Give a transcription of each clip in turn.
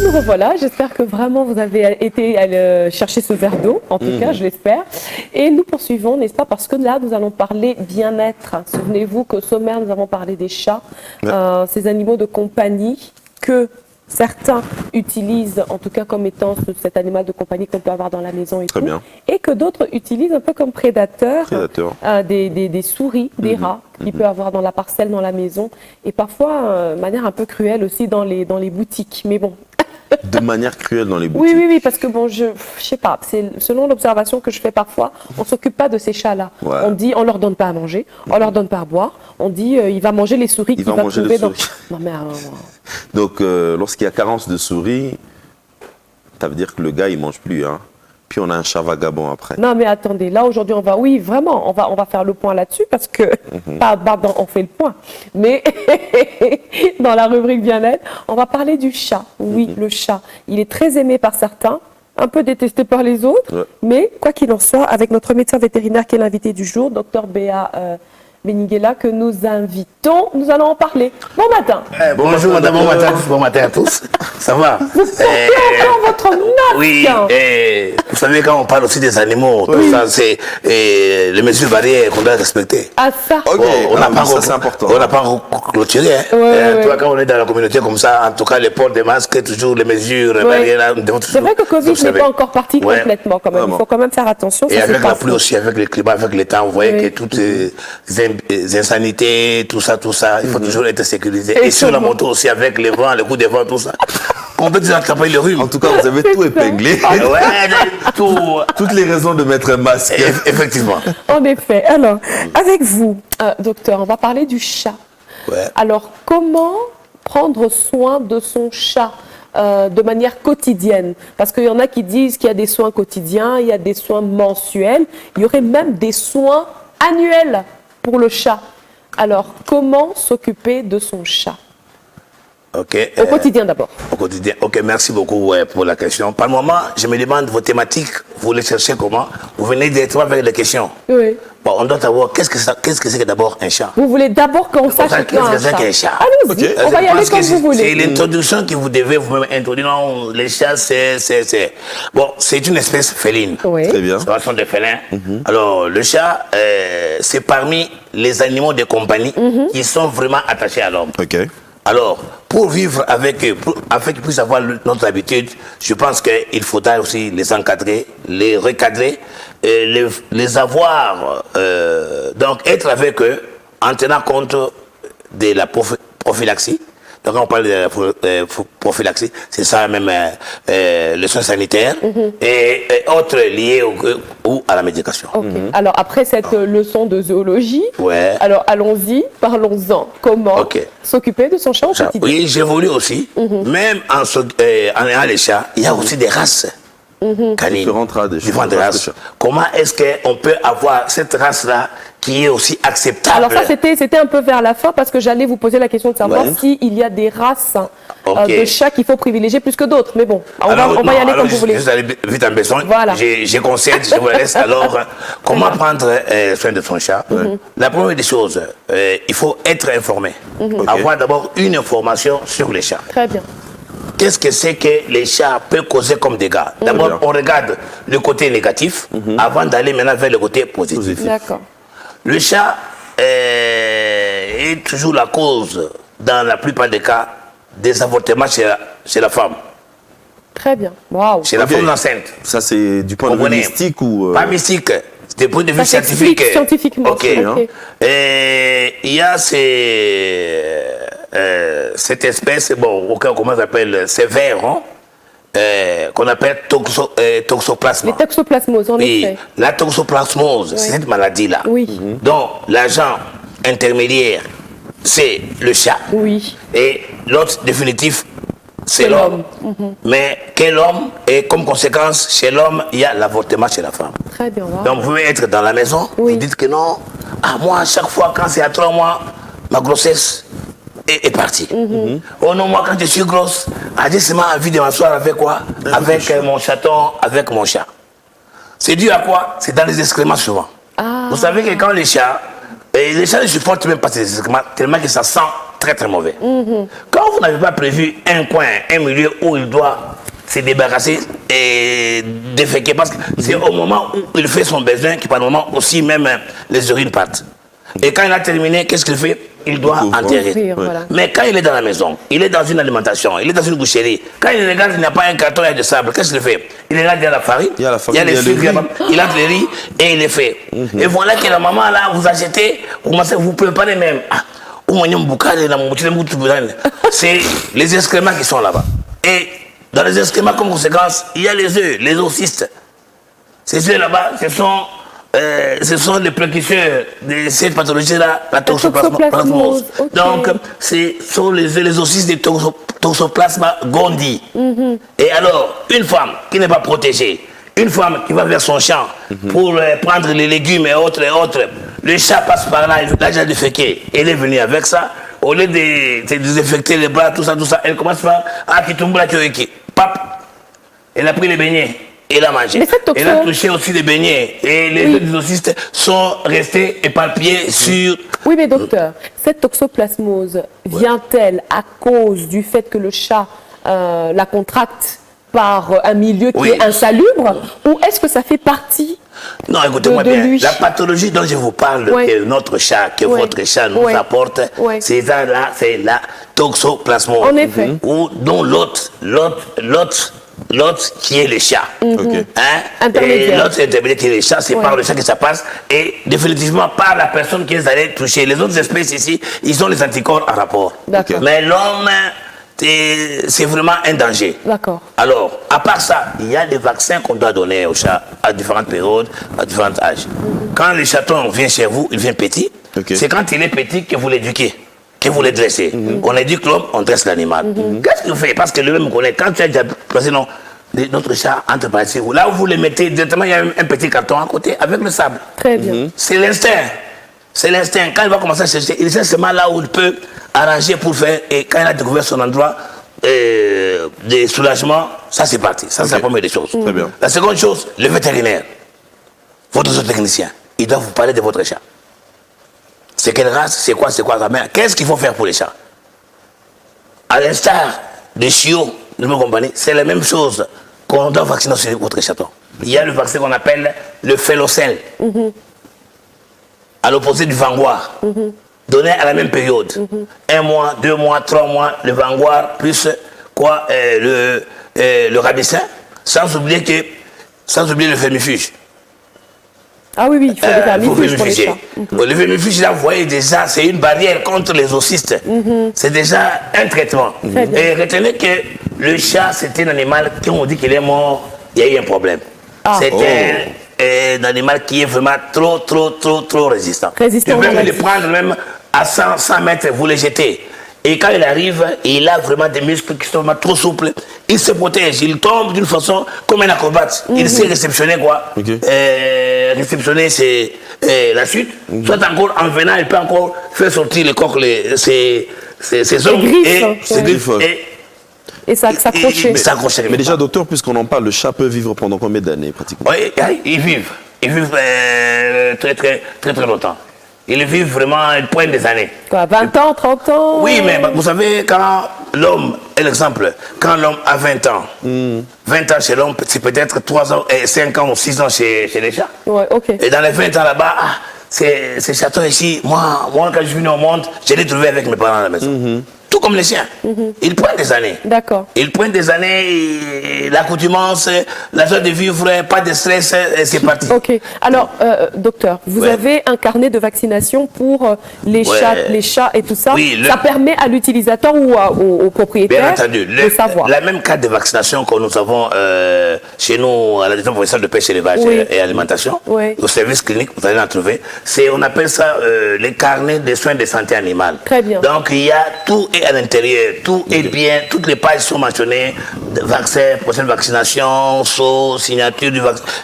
nous revoilà. J'espère que vraiment vous avez été chercher ce verre d'eau, en tout cas, je l'espère. Et nous poursuivons, n'est-ce pas, parce que là, nous allons parler bien-être. Souvenez-vous qu'au sommaire, nous avons parlé des chats, ces animaux de compagnie que certains utilisent, en tout cas comme étant cet animal de compagnie qu'on peut avoir dans la maison et Très tout, bien. et que d'autres utilisent un peu comme prédateurs, des souris, des rats qu'il peut avoir dans la parcelle, dans la maison, et parfois de manière un peu cruelle aussi dans les boutiques. Mais bon. De manière cruelle dans les boutiques. Oui, parce que bon, je sais pas, c'est selon l'observation que je fais parfois, on s'occupe pas de ces chats-là. Ouais. On dit, on leur donne pas à manger, on leur donne pas à boire, on dit, il va manger les souris qu'il va trouver dans... Non mais donc, lorsqu'il y a carence de souris, ça veut dire que le gars, il mange plus, hein. Puis on a un chat vagabond après. Non mais attendez, là aujourd'hui on va, oui vraiment, on va faire le point là-dessus parce que, on fait le point, mais dans la rubrique bien-être, on va parler du chat. Oui, le chat, il est très aimé par certains, un peu détesté par les autres, mais quoi qu'il en soit, avec notre médecin vétérinaire qui est l'invité du jour, Dr Béa Beniguela, que nous invitons, nous allons en parler. Bon matin. Bonjour madame, bon matin à tous. Ça va? Vous portez encore votre masque. Oui, vous savez quand on parle aussi des animaux, tout ça, c'est les mesures barrières qu'on doit respecter. Ah ça. Ok, on n'a pas, c'est important. On n'a pas clôturé. Toi, quand on est dans la communauté comme ça, en tout cas, les ports des masques, toujours les mesures barrières. C'est vrai que Covid n'est pas encore parti complètement quand même. Il faut quand même faire attention. Et avec la pluie aussi, avec le climat, avec le temps, vous voyez que toutes les insanités, tout ça, il faut toujours être sécurisé. Et sur la moto aussi, avec les vents, le coup des vents, tout ça. On peut déjà attraper le rhume. En tout cas, vous avez tout épinglé. Toutes les raisons de mettre un masque. Effectivement. En effet. Alors, avec vous, docteur, on va parler du chat. Ouais. Alors, comment prendre soin de son chat de manière quotidienne? Parce qu'il y en a qui disent qu'il y a des soins quotidiens, il y a des soins mensuels, il y aurait même des soins annuels pour le chat. Alors, comment s'occuper de son chat? Okay, au quotidien d'abord. Au quotidien. Ok, merci beaucoup pour la question. Par moment, je me demande vos thématiques, vous les cherchez comment? Vous venez directement avec les questions. Oui. Bon, on doit savoir qu'est-ce que c'est que d'abord un chat. Vous voulez d'abord qu'on sache qu'est-ce que c'est qu'un chat. Allez-y, on va y aller comme vous voulez. C'est l'introduction que vous devez vous-même introduire. Non, les chats, bon, c'est une espèce féline. Oui. Très bien. Ce sont des félins. Alors, le chat, c'est parmi les animaux de compagnie qui sont vraiment attachés à l'homme. Ok. Alors, pour vivre avec eux, afin qu'ils puissent avoir notre habitude, je pense qu'il faudra aussi les encadrer, les recadrer, les avoir, donc être avec eux en tenant compte de la prophylaxie. Donc, quand on parle de la prophylaxie, c'est ça même, les soins sanitaires et autres liés ou à la médication. Alors, après cette leçon de zoologie, alors allons-y, parlons-en. Comment s'occuper de son chat au quotidien? Oui, j'évolue aussi. Même en ayant les chats, il y a aussi des races canines. Différentes races. Comment est-ce qu'on peut avoir cette race-là qui est aussi acceptable? Alors ça, c'était un peu vers la fin parce que j'allais vous poser la question de savoir s'il y a des races de chats qu'il faut privilégier plus que d'autres. Mais bon, on va y aller comme vous voulez. Je vais aller vite en besoin. Voilà. Je conseille, je vous laisse. Alors, comment prendre soin de son chat? La première des choses, il faut être informé. Avoir d'abord une information sur les chats. Très bien. Qu'est-ce que c'est que les chats peuvent causer comme dégâts? D'abord, on regarde le côté négatif avant d'aller maintenant vers le côté positif. D'accord. Le chat est toujours la cause, dans la plupart des cas, des avortements chez la femme. Très bien. Waouh. Chez la femme enceinte. Ça, c'est du point de vue mystique ou... Pas mystique, c'est du point de vue scientifique. Scientifiquement. Ok. Et il y a cette espèce, bon, comment on appelle, ces vers, hein, qu'on appelle toxoplasma. Les toxoplasmoses, en effet. La toxoplasmose, c'est cette maladie-là. Oui. Donc, l'agent intermédiaire, c'est le chat. Oui. Et l'autre définitif, c'est l'homme. Mais quel homme? Et comme conséquence, chez l'homme, il y a l'avortement chez la femme. Très bien. Wow. Donc, vous pouvez être dans la maison, vous dites que non. Ah, moi, à chaque fois, quand c'est à 3 mois, ma grossesse est partie. Oh non, moi, quand je suis grosse, j'ai seulement envie de m'asseoir avec quoi? Avec mon chaton, avec mon chat. C'est dû à quoi? C'est dans les excréments souvent. Vous savez que quand les chats ne supportent même pas ces excréments, tellement que ça sent très très mauvais. Quand vous n'avez pas prévu un coin, un milieu où il doit se débarrasser et déféquer, parce que c'est au moment où il fait son besoin que par le moment aussi même les urines partent. Et quand il a terminé, qu'est-ce qu'il fait? Il doit enterrer. Ouvrir, voilà. Mais quand il est dans la maison, il est dans une alimentation, il est dans une boucherie, quand il regarde qu'il n'y a pas un carton et de sable, qu'est-ce qu'il fait? Il regarde, il y a la farine, il y a les sucres, il a les riz et il les fait. Et voilà que la maman là, vous achetez, vous commencez, vous préparez même. C'est les excréments qui sont là-bas. Et dans les excréments, comme conséquence, il y a les œufs, les ossistes. Ces œufs là-bas, ce sont les précurseurs de cette pathologie-là, la toxoplasmose. Okay. Donc, ce sont les ossistes du toxoplasma gondii. Et alors, une femme qui n'est pas protégée, une femme qui va vers son champ pour prendre les légumes et autres, le chat passe par là, il a déjà déféqué, elle est venue avec ça, au lieu de désinfecter les bras, tout ça, elle commence par Kitumbula Kyoeki, pap, elle a pris les beignets. Elle a mangé. Elle a touché aussi les beignets. Et les exorcistes sont restés éparpillés sur... Oui, mais docteur, cette toxoplasmose vient-elle à cause du fait que le chat la contracte par un milieu qui est insalubre, ou est-ce que ça fait partie Non, écoutez-moi bien. La pathologie dont je vous parle, que notre chat, que votre chat nous apporte, c'est là, c'est la toxoplasmose. En effet. Ou dont l'autre qui est le chat. Et l'autre intermédiaire qui est le chat, c'est par le chat que ça passe et définitivement par la personne qui est allée toucher. Les autres espèces ici, ils ont les anticorps en rapport. Mais l'homme, c'est vraiment un danger. Alors, à part ça, il y a des vaccins qu'on doit donner aux chats à différentes périodes, à différents âges. Quand le chaton vient chez vous, il vient petit. C'est quand il est petit que vous l'éduquez, que vous le dressez. On éduque l'homme, on dresse l'animal. Qu'est-ce qu'il fait? Parce que lui-même connaît. Quand tu as déjà placé notre chat entre parties, là où vous le mettez directement, il y a un petit carton à côté avec le sable. Très bien. C'est l'instinct. C'est l'instinct. Quand il va commencer à chercher, il sait seulement là où il peut arranger pour faire. Et quand il a découvert son endroit de soulagement, ça c'est parti. Ça c'est la première des choses. Très bien. La seconde chose, le vétérinaire, votre zootechnicien, il doit vous parler de votre chat. C'est quelle race, c'est quoi sa mère. Qu'est-ce qu'il faut faire pour les chats? À l'instar des chiots, de me compagnie, c'est la même chose qu'on doit vacciner sur votre chaton. Il y a le vaccin qu'on appelle le Félocel, à l'opposé du Vanguard, donné à la même période. 1 mois, 2 mois, 3 mois, le Vanguard plus le Rabicin, sans oublier le Fémifuge. Ah oui, il faut des vermifuges pour les chats. Le vermifuge, là, vous voyez déjà, c'est une barrière contre les ossistes. C'est déjà un traitement. Et retenez que le chat, c'est un animal, quand on dit qu'il est mort, il y a eu un problème. C'est un animal qui est vraiment trop résistant. Tu peux même le prendre même à 100 mètres, vous le jetez. Et quand il arrive, il a vraiment des muscles qui sont vraiment trop souples. Il se protège, il tombe d'une façon comme un acrobate. Il sait réceptionner quoi. Réceptionner c'est la chute. Soit encore en venant, il peut encore faire sortir le coq, ses ongles et s'accrocher. Mais déjà, docteur, puisqu'on en parle, le chat peut vivre pendant combien d'années pratiquement? Oui, ils vivent. Ils vivent très longtemps. Ils vivent vraiment, ils prennent des années. Quoi, 20 ans, 30 ans? Oui, mais vous savez, quand l'homme, l'exemple, quand l'homme a 20 ans, 20 ans chez l'homme, c'est peut-être 3 ans, 5 ans ou 6 ans chez les chats. Ouais, Et dans les 20 ans là-bas, ces chatons ici, moi, quand je suis venu au monde, je l'ai trouvé avec mes parents à la maison. Tout comme les chiens. Ils prennent des années. D'accord. Ils prennent des années, l'accoutumance, la joie de vivre, pas de stress, c'est parti. Ok. Alors, docteur, vous avez un carnet de vaccination pour les chats et tout ça. Oui, ça permet à l'utilisateur ou au propriétaire de savoir. La même carte de vaccination que nous avons chez nous à la Direction provinciale de pêche, élevage et alimentation, au service clinique, vous allez en trouver. On appelle ça les carnets de soins de santé animale. Très bien. Donc, il y a tout à l'intérieur, tout est bien, toutes les pages sont mentionnées, vaccin, prochaine vaccination, signature du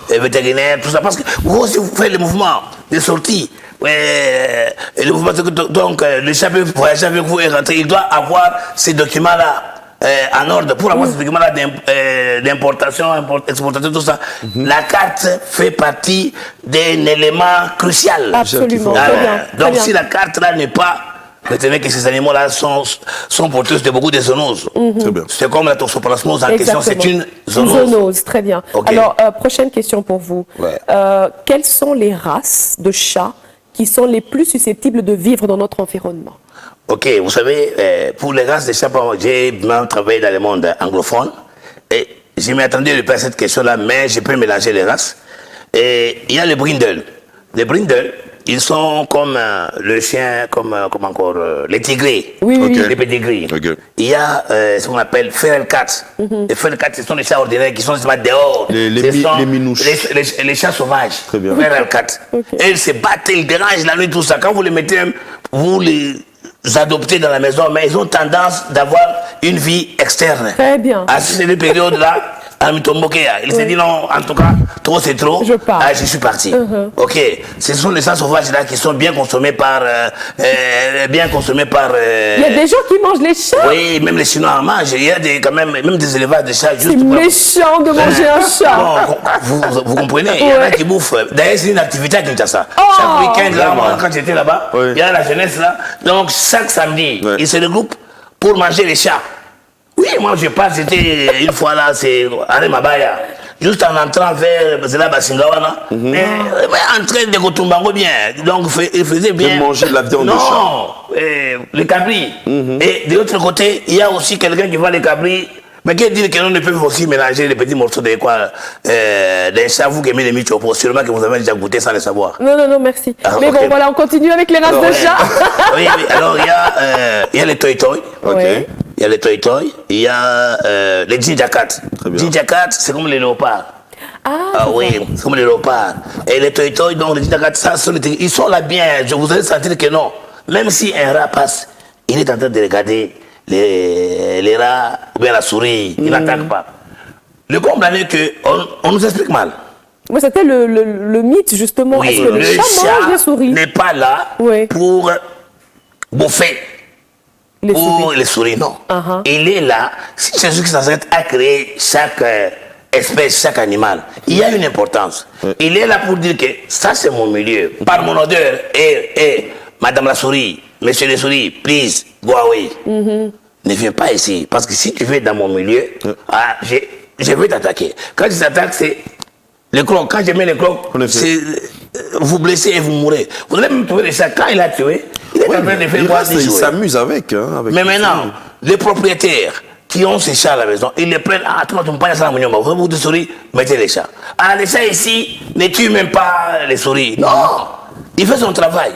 vétérinaire, tout ça, parce que vous aussi vous faites le mouvement de sortie. Et le mouvement, donc le chat peut voyager avec vous et rentrer, il doit avoir ces documents-là en ordre. Pour avoir ces documents-là d'importation, exportation, tout ça, la carte fait partie d'un élément crucial. Absolument. Donc si la carte-là n'est pas Retenez que ces animaux-là sont porteurs de beaucoup de zoonoses. Très bien. C'est comme la toxoplasmose en question, c'est une zoonose. Zoonose, très bien. Ok. Alors, prochaine question pour vous. Ouais. Quelles sont les races de chats qui sont les plus susceptibles de vivre dans notre environnement? Ok, vous savez, pour les races de chats, j'ai même travaillé dans le monde anglophone et je m'attendais de faire cette question-là, mais je peux mélanger les races. Et il y a les brindles. Les brindles, ils sont comme le chien, comme encore les tigrés, Oui, oui, oui. les pédigrés. Ok. Il y a ce qu'on appelle feral cats. Les feral cats, ce sont les chats ordinaires qui sont dehors. Les minouches. Les chats sauvages. Très bien. Feral cats. Ok. Et ils se battent, ils dérangent la nuit, tout ça. Quand vous les mettez, vous les adoptez dans la maison, mais ils ont tendance d'avoir une vie externe. Très bien. À cette période-là, il s'est dit non, en tout cas, trop c'est trop. Je pars. Ah, je suis parti. Ok. Ce sont les chats sauvages-là qui sont bien consommés par. Il y a des gens qui mangent les chats. Oui, même les Chinois en mangent. Il y a quand même des élevages de chats juste C'est méchant de manger un chat. Bon, vous comprenez, il y en a qui bouffent. D'ailleurs, c'est une activité à Kinshasa. Oh, Chaque week-end, là, moi, quand j'étais là-bas, Oui. il y a la jeunesse là. Donc, chaque samedi, Ouais. ils se regroupent pour manger les chats. Oui, moi, je passe, c'était une fois là, c'est Aremabaya. Juste en entrant vers Zela Basingawana, mais en train de Kotumbango bien. Donc, il faisait bien. De manger de la viande de chat. Non, les cabris. Et de l'autre côté, il y a aussi quelqu'un qui vend les cabris. Mais qui dit que l'on ne peut aussi mélanger les petits morceaux de quoi des chats, vous qui aimez les michopos, sûrement que vous avez déjà goûté sans le savoir. Non, non, non, merci. Ah, Mais ok. bon, voilà, on continue avec les races Alors, de chats. oui, oui, alors il y a les toy-toy. Ok. Ouais. Il y a les toy-toy. Il y a les ginger cats. Très bien. Ginger cats, c'est comme les léopards. Ah, Ah oui, c'est comme les léopards. Et les toy-toy, donc les ginger cats, ça, ils sont là bien. Je vous allez sentir que non. Même si un rat passe, il est en train de regarder les rats ou bien la souris. Il n'attaque pas. Le comble est qu'on nous explique mal. moi, c'était le mythe, justement. Est-ce que le les chats mangent les souris? n'est pas là Oui. pour bouffer. Les Pour souris. les souris, non. Uh-huh. Il est là, si c'est Jésus qui s'arrête à créer chaque espèce, chaque animal, il y a une importance. Il est là pour dire que ça c'est mon milieu, par mon odeur, et madame la souris, monsieur les souris, please, go away. Ne viens pas ici, parce que si tu viens dans mon milieu, je vais t'attaquer. Quand je t'attaque, c'est le croc. Quand je mets le croc, En effet. c'est vous blessez et vous mourrez. Vous allez même trouver les chats, quand il a tué, il est en train de faire quoi Il s'amuse avec. Hein, avec mais les maintenant, souris. les propriétaires qui ont ces chats à la maison, ils les prennent. Ah, tu m'as pas ça, vous de souris, mettez les chats. Ah, les chats ici ne tuent même pas les souris. Non, il fait son travail.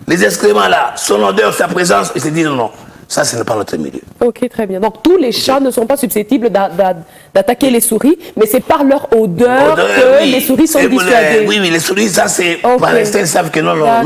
Les excréments là, son odeur, sa présence, ils se disent non, ça ce n'est pas notre milieu. Ok, très bien. Donc, tous les chats ne sont pas susceptibles d'attaquer les souris, mais c'est par leur odeur que oui. les souris sont Et pour dissuadées. oui, oui, les souris, ça c'est Ok. par l'instinct, ils savent que non, non, D'accord.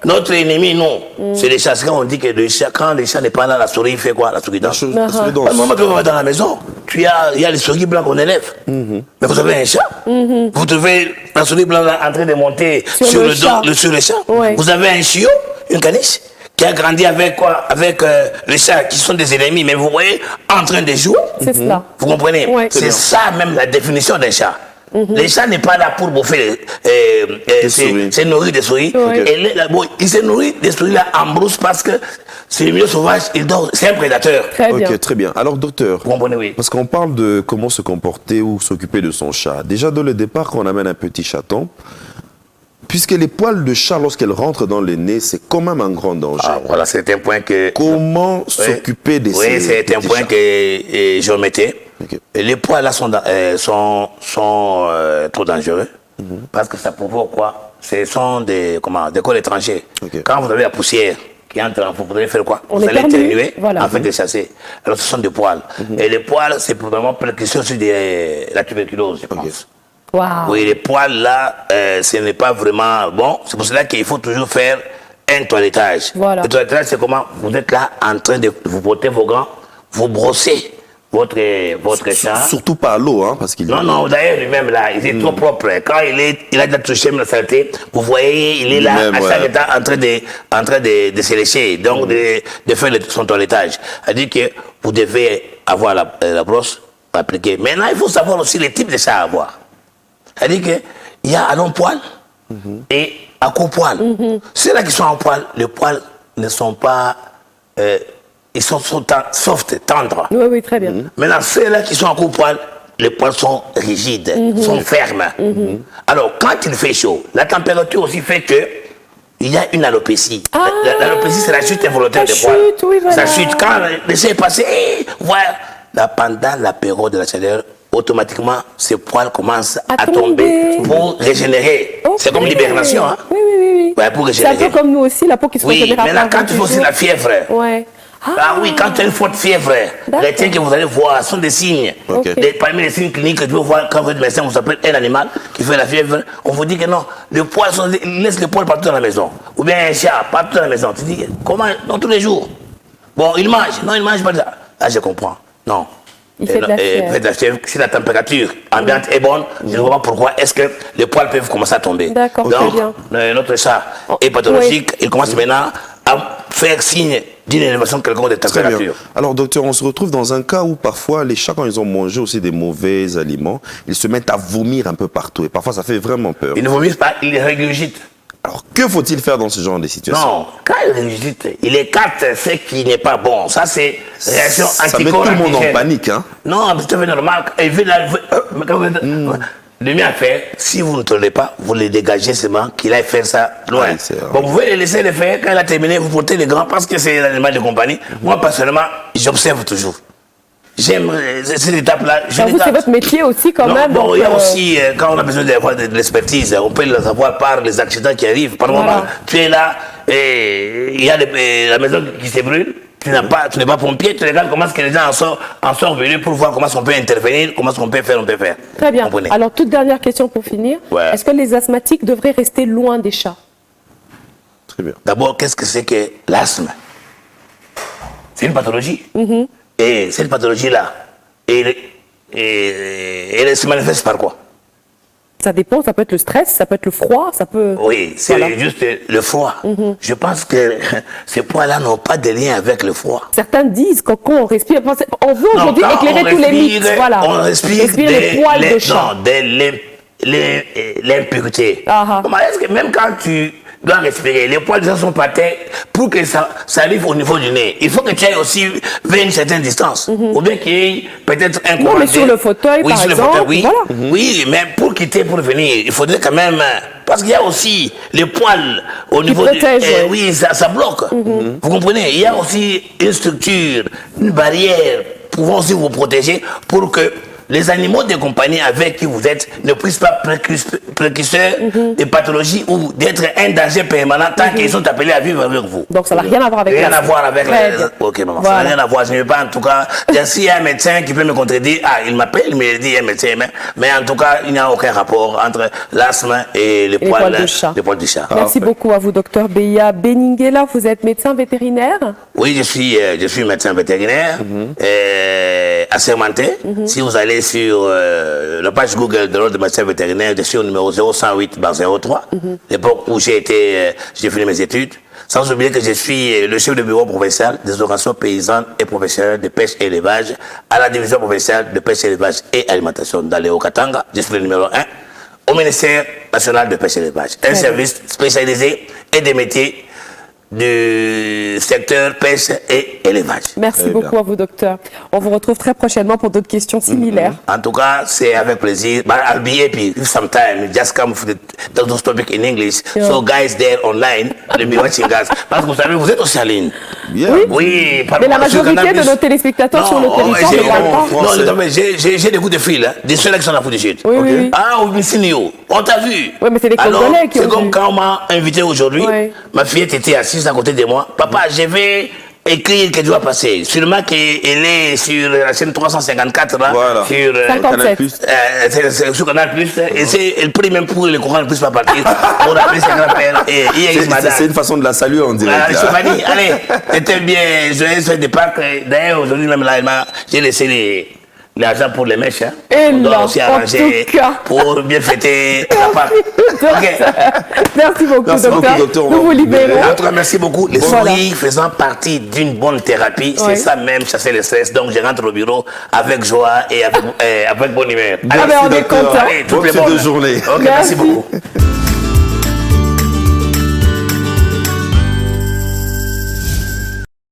notre ennemi, non. C'est les chats. Quand on dit que quand les chats n'est pas là, la souris fait quoi? La souris danse. La souris danse. À un moment que vous êtes dans la maison, il y a les souris blancs qu'on élève. Mais vous avez un chat. Vous trouvez la souris blanc là, en train de monter Sur le chat. sur le chat. Ouais. Vous avez un chiot, une caniche, qui a grandi avec quoi? Avec les chats qui sont des ennemis, mais vous voyez, en train de jouer. C'est cela. Vous comprenez? Ouais. C'est ça même la définition d'un chat. Les chats n'est pas là pour bouffer, souris. c'est nourrir des souris. Ouais. Et il se nourrit des souris là en brousse parce que c'est le milieu sauvage, il dort, c'est un prédateur. Très bien. Ok, très bien. Alors, docteur, Vous comprenez, oui. parce qu'on parle de comment se comporter ou s'occuper de son chat. Déjà, dès le départ, quand on amène un petit chaton, puisque les poils de chat, lorsqu'elles rentrent dans le nez, c'est quand même un grand danger. Ah, voilà, c'est un point que. Comment s'occuper de ces Oui, c'est un petits point chats? que je mettais. Ok. Et les poils là sont trop dangereux parce que ça provoque quoi? Ce sont des corps étrangers. Ok. Quand vous avez la poussière qui entre en vous, vous allez faire quoi? On Vous allez éternue, éternuer voilà. afin de chasser. Alors ce sont des poils. Et les poils, c'est vraiment précaution sur la tuberculose, je pense. Waouh. Oui, les poils là, ce n'est pas vraiment bon. C'est pour cela qu'il faut toujours faire un toilettage. Voilà. Le toilettage, c'est comment vous êtes là en train de vous porter vos gants, vous brossez votre chat. Surtout pas à l'eau, hein, parce qu'il Non, non, d'ailleurs, lui-même là, il est trop propre. Quand il a déjà touché la saleté, vous voyez, il est là Lui-même, à chaque ouais. état en train de se lécher, donc de faire son toilettage. C'est-à-dire que vous devez avoir la brosse appliquée. Maintenant, il faut savoir aussi les types de chats à avoir. C'est-à-dire qu'il y a à long poil et à court poil. Ceux-là qui sont en poil, le poil ne sont pas... ils sont soft, tendres. Oui, oui, très bien. Maintenant, ceux-là qui sont en coupe-poil, les poils sont rigides, sont fermes. Alors, quand il fait chaud, la température aussi fait que il y a une alopécie. L'alopécie, c'est la chute involontaire des poils. Oui, voilà. Ça chute. Quand l'essai est passé, voilà. Là, pendant la période de la chaleur, automatiquement, ces poils commencent à tomber pour régénérer. Okay. C'est comme l'hibernation. Hein? Oui, oui, oui. Ouais, pour c'est un régénérer. peu comme nous aussi, la peau qui se Oui, régénère. maintenant, quand tu fais aussi la fièvre. Ouais. Ah oui, quand tu as une forte fièvre, les tiens que vous allez voir sont des signes. Okay. Parmi les signes cliniques que tu peux voir quand votre médecin vous appelle un animal qui fait la fièvre, on vous dit que non, les poils laisse les poils partout dans la maison. Ou bien un chat partout dans la maison. Tu dis, comment? Non, tous les jours. Bon, il mange. Non, il mange pas de ça. Ah, je comprends. Non. Il fait de la fièvre. Si la température ambiante est bonne, je ne vois pas pourquoi est-ce que les poils peuvent commencer à tomber. D'accord, donc, très bien. Notre chat est pathologique, il commence maintenant à faire signe d'une élévation quelconque de température. Alors, docteur, on se retrouve dans un cas où parfois les chats, quand ils ont mangé aussi des mauvais aliments, ils se mettent à vomir un peu partout. Et parfois, ça fait vraiment peur. Ils ne vomissent pas, ils régurgitent. Alors, que faut-il faire dans ce genre de situation? Non, quand il régurgite, il écarte ce qui n'est pas bon. Ça, c'est réaction anticorps. Ça met tout le monde en panique, hein? Non, c'est tout à fait normal. Le mieux à faire, si vous ne tolérez pas, vous le dégagez seulement, qu'il aille faire ça loin. Bon, vous pouvez le laisser le faire, quand il a terminé, vous portez les grands parce que c'est l'animal de compagnie. Moi, personnellement, j'observe toujours. J'aime cette étape-là. C'est votre métier aussi, quand même. Bon, il y a aussi, quand on a besoin d'avoir de l'expertise, on peut le savoir par les accidents qui arrivent. Par moment, tu es là, et il y a la maison qui se brûle. Tu n'es pas pompier, tu regardes comment est-ce que les gens en sont venus pour voir comment on peut intervenir, comment on peut faire, Très bien. Alors, toute dernière question pour finir. Ouais. Est-ce que les asthmatiques devraient rester loin des chats? Très bien. D'abord, qu'est-ce que c'est que l'asthme? C'est une pathologie. Et cette pathologie-là, elle se manifeste par quoi? Ça dépend, ça peut être le stress, ça peut être le froid, ça peut... Oui, c'est juste le froid. Je pense que ces poils-là n'ont pas de lien avec le froit. Certains disent que quand on respire... On veut aujourd'hui éclairer tous les mythes. Voilà. On respire les poils de chat. Non, de l'impureté. Est-ce que même quand tu dois respirer, les poils de chat sont par terre pour que ça arrive au niveau du nez. Il faut que tu ailles aussi vers une certaine distance. Ou bien qu'il y ait peut-être un Non, mais sur le fauteuil, oui, par sur exemple. Le fauteuil, oui. Voilà. Oui, mais pour quitter, pour venir, il faudrait quand même... Parce qu'il y a aussi les poils au niveau oui, ça bloque. Vous comprenez? Il y a aussi une structure, une barrière pouvant aussi vous protéger pour que les animaux de compagnie avec qui vous êtes ne puissent pas précurseurs de pathologies ou d'être un danger permanent tant qu'ils sont appelés à vivre avec vous. Donc ça n'a rien à voir avec rien à voir avec Ok, maman, ça n'a rien à voir. Je ne veux pas, en tout cas, s'il y a un médecin qui peut me contredire, il m'appelle, il me dit un médecin, mais en tout cas, il n'y a aucun rapport entre l'asthme et les poils du chat. Merci beaucoup à vous, docteur Beya Beningela. Vous êtes médecin vétérinaire? Oui, je suis médecin vétérinaire, assermenté. Si vous allez sur la page Google de l'ordre de médecin vétérinaire, je suis au numéro 008/03, l'époque où j'ai fini mes études. Sans oublier que je suis le chef de bureau provincial des organisations paysannes et professionnelles de pêche et élevage à la division provinciale de pêche, élevage et alimentation dans les Hauts-Katanga. Je suis le numéro 1 au ministère national de pêche et élevage. Un service spécialisé et des métiers du secteur pêche et élevage. Merci beaucoup à vous, docteur. On vous retrouve très prochainement pour d'autres questions similaires. En tout cas, c'est avec plaisir. But I'll be happy if sometime just come for those topics in English. So guys there online, they'll be watching us. Parce que vous savez, vous êtes aussi en ligne. Oui, mais la majorité de nos téléspectateurs sur le territoire ne parlent pas. Non, j'ai des coups de fil, des ceux-là qui sont à fond de chute. Ah, on t'a vu. Oui, mais c'est des Congolais qui ont vu. C'est comme quand on m'a invité aujourd'hui, ma fillette était assise à côté de moi. Papa, je vais écrire que tu vas passer. Sûrement qu'elle est sur la chaîne 354, là, sur sur Canal Plus. Et elle prie même pour le courant ne puisse pas partir. On a appelé ses grands-pères. C'est une façon de la saluer, on dirait. Allez, c'était bien. Joyeux fête de Pâques. D'ailleurs, aujourd'hui, même là, j'ai laissé l'argent pour les mèches. Et on doit aussi arranger pour bien fêter la Pâques. Merci beaucoup, docteur. Nous vous libérons. En tout cas, merci beaucoup. Les sourires faisant partie d'une bonne thérapie, c'est ça même, chasser le stress. Donc, je rentre au bureau avec joie et avec bonne humeur. On est content. Bonne journée. Merci beaucoup.